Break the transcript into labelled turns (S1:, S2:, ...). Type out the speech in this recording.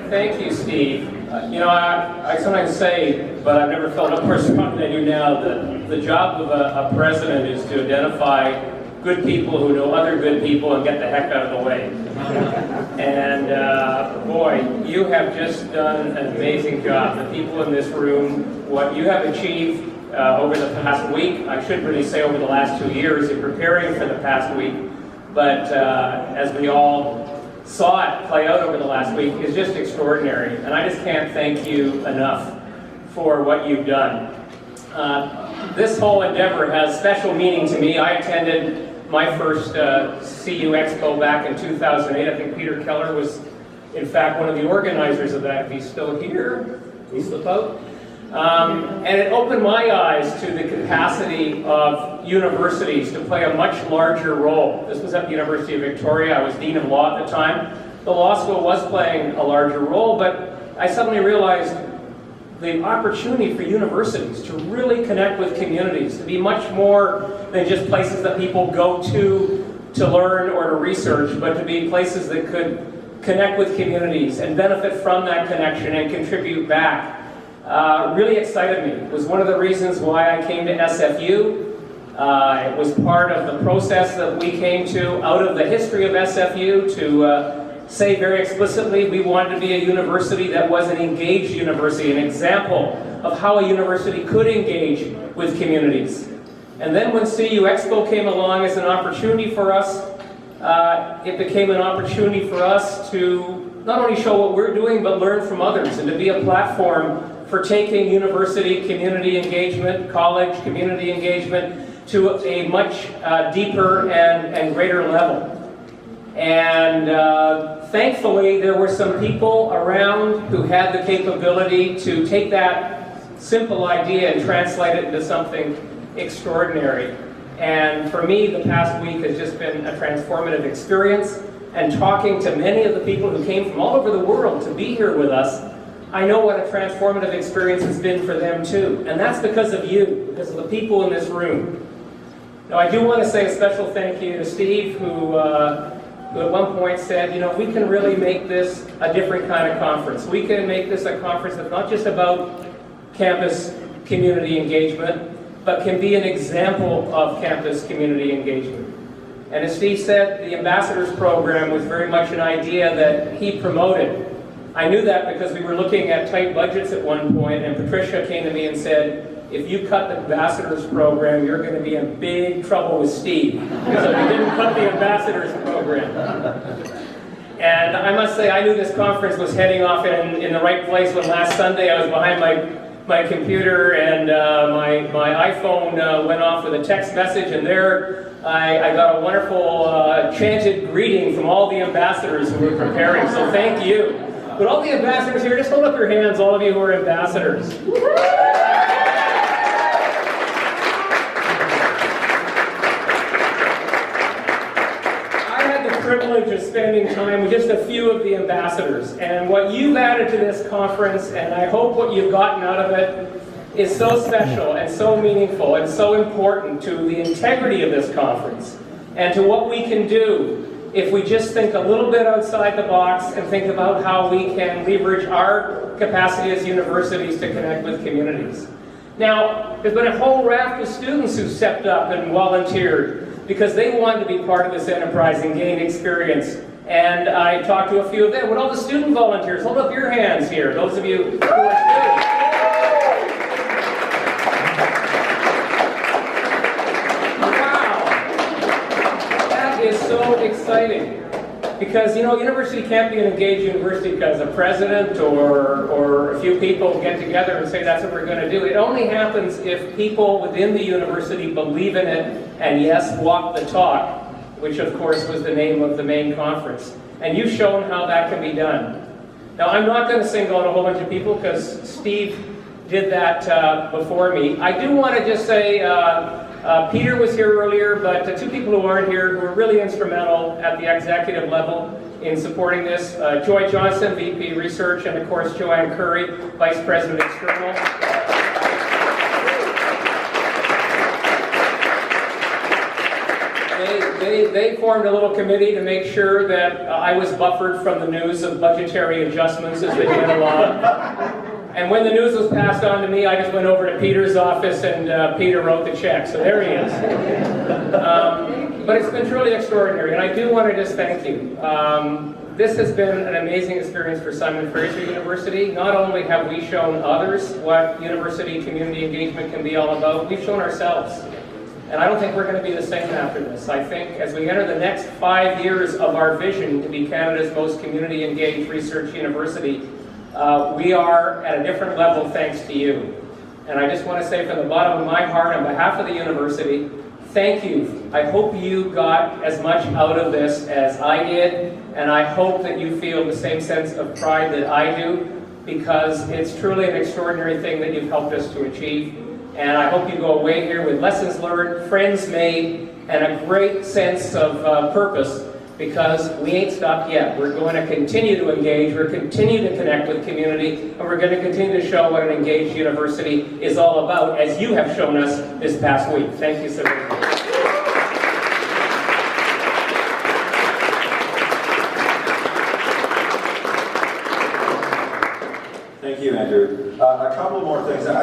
S1: Thank you, Steve. You know, I sometimes say, but I've never felt more strongly than I do now, that the job of a president is to identify good people who know other good people and get the heck out of the way. And boy, you have just done an amazing job. The people in this room, what you have achieved over the past week, I should really say over the last 2 years in preparing for the past week, but as we all saw it play out over the last week, is just extraordinary. And I just can't thank you enough for what you've done. This whole endeavor has special meaning to me. I attended my first CU Expo back in 2008. I think Peter Keller was, in fact, one of the organizers of that. If he's still here, he slip out. And it opened my eyes to the capacity of universities to play a much larger role. This was at the University of Victoria. I was Dean of Law at the time. The law school was playing a larger role, but I suddenly realized the opportunity for universities to really connect with communities, to be much more than just places that people go to learn or to research, but to be places that could connect with communities and benefit from that connection and contribute back. Really excited me. It was one of the reasons why I came to SFU. It was part of the process that we came to out of the history of SFU to say very explicitly we wanted to be a university that was an engaged university, an example of how a university could engage with communities. And then when CU Expo came along as an opportunity for us, it became an opportunity for us to not only show what we're doing, but learn from others, and to be a platform for taking university community engagement, college community engagement to a much deeper and greater level. And thankfully, there were some people around who had the capability to take that simple idea and translate it into something extraordinary. And for me, the past week has just been a transformative experience. And talking to many of the people who came from all over the world to be here with us, I know what a transformative experience has been for them too. And that's because of you, because of the people in this room. Now, I do want to say a special thank you to Steve, who at one point said, you know, we can really make this a different kind of conference. We can make this a conference that's not just about campus community engagement, but can be an example of campus community engagement. And as Steve said, the Ambassadors Program was very much an idea that he promoted. I knew that because we were looking at tight budgets at one point, and Patricia came to me and said, if you cut the Ambassadors Program, you're going to be in big trouble with Steve. So we didn't cut the Ambassadors Program. And I must say, I knew this conference was heading off in the right place when last Sunday I was behind my computer and my iPhone went off with a text message, and there I got a wonderful chanted greeting from all the ambassadors who were preparing, so thank you. But all the ambassadors here, just hold up your hands, all of you who are ambassadors. I had the privilege of spending time with just a few of the ambassadors, and what you've added to this conference, and I hope what you've gotten out of it, is so special and so meaningful and so important to the integrity of this conference and to what we can do if we just think a little bit outside the box and think about how we can leverage our capacity as universities to connect with communities. Now, there's been a whole raft of students who stepped up and volunteered because they wanted to be part of this enterprise and gain experience. And I talked to a few of them. Would all the student volunteers hold up your hands here, those of you who are students. Is so exciting because, you know, university can't be an engaged university because a president or a few people get together and say that's what we're going to do. It only happens if people within the university believe in it and, yes, walk the talk, which of course was the name of the main conference. And you've shown how that can be done. Now, I'm not going to single out a whole bunch of people because Steve did that before me. I do want to just say Peter was here earlier, but two people who aren't here who were really instrumental at the executive level in supporting this. Joy Johnson, VP Research, and of course Joanne Curry, Vice President External. they formed a little committee to make sure that I was buffered from the news of budgetary adjustments as they went along. And when the news was passed on to me, I just went over to Peter's office and Peter wrote the check. So there he is. But it's been truly extraordinary, and I do want to just thank you. This has been an amazing experience for Simon Fraser University. Not only have we shown others what university community engagement can be all about, we've shown ourselves. And I don't think we're going to be the same after this. I think as we enter the next 5 years of our vision to be Canada's most community engaged research university, we are at a different level thanks to you. And I just want to say from the bottom of my heart, on behalf of the university, thank you. I hope you got as much out of this as I did, and I hope that you feel the same sense of pride that I do, because it's truly an extraordinary thing that you've helped us to achieve. And I hope you go away here with lessons learned, friends made, and a great sense of purpose, because we ain't stopped yet. We're going to continue to engage, we're continue to connect with community, and we're going to continue to show what an engaged university is all about, as you have shown us this past week. Thank you so very much.
S2: Thank you, Andrew. A couple more things.